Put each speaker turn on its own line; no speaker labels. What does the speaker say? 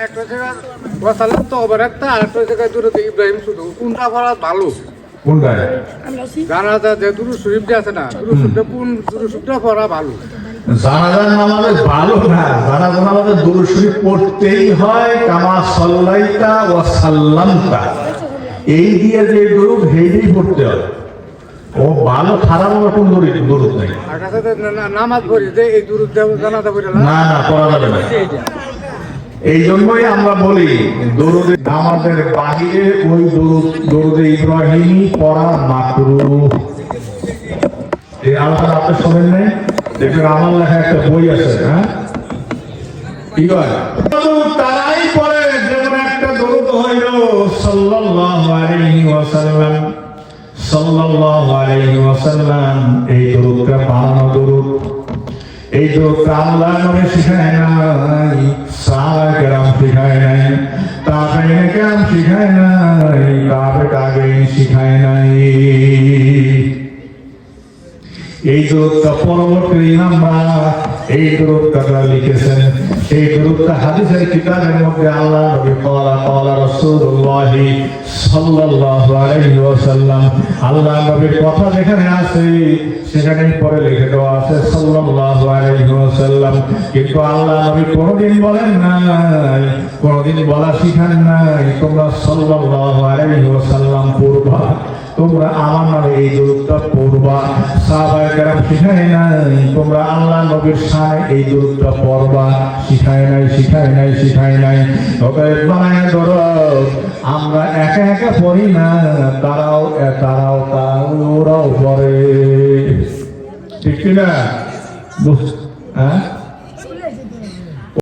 একটা জায়গায় ওয়াসাল্লাম তো আবার একটা আর একটা জায়গায় দূরতে ইব্রাহিম শুধু কোনটা পড়া ভালো
কোনটায়
জানাজা যে দুরুদ শরীফটা আছে না দুরুদ শরীফটা কোন দুরুদ শরীফটা পড়া ভালো
জানাজার নামাজে ভালো না জানাজার নামাজে দুরূদ শরীফ পড়তেই হয় কামা সাল্লাইতা ওয়া সাল্লামতা এই দিয়ে যে দুরূদ হেই পড়তে হয় ও ভালো খারাপ আমার কোন দুরূদ নাই
নামাজ পড়ি যে এই দুরুদ জানাজা পড়ে
না না পড়া যাবে না এই জন্যই আমরা বলি দরুদে নামাজের বাহিরে ওই দরুদে ইব্রাহিমী পড়া মাকরুহ এই আলোচনা আপনি শোনেন নাই দেখবেন আমার লেখা একটা বই আছে হ্যাঁ কি হয় তারাই পড়ে যেমন একটা দরুদ হইল সাল্লাল্লাহু আলাইহি ওয়াসাল্লাম সাল্লাল্লাহু আলাইহি ওয়াসাল্লাম এই দরুদটা বানানো দরুদ এই দরুদটা আল্লাহ নবী শিখায় নাই সাহাবায়ে কেরাম শিখায় নাই তাবেঈনে কেরাম শিখায় নাই তাবেঈন শিখায় নাই এই দরুদটা পরবর্তী ইমামরা এই দরুদটা লিখেছেন এই দরুদটা হাদিসের কিতাবের মধ্যে আল্লাহ নবী ক্বালা রাসূলুল্লাহ সাল্লাল্লাহু আলাইহি ওয়াসাল্লাম আল্লাহ নবীর কথা যেখানে আছে সেখানেই পরে লিখে দেওয়া আছে সাল্লাল্লাহু আলাইহি ওয়াসাল্লাম কিন্তু আল্লাহ নবী কোনোদিন বলেন নাই কোনোদিন বলা শিখান নাই তোমরা সাল্লাল্লাহু আলাইহি ওয়াসাল্লাম পড়বা তোমরা আমার নামে এই দরুদটা পড়বা সাহাবায়ে কেরাম শিখায় নাই তোমরা আল্লাহ নবীর শানে এই দরুদটা পড়বা শিখায় নাই তবে বানায় দরুদ আমরা একা একা পড়ি না তারাও ওরাও পড়ে ঠিক না হ্যাঁ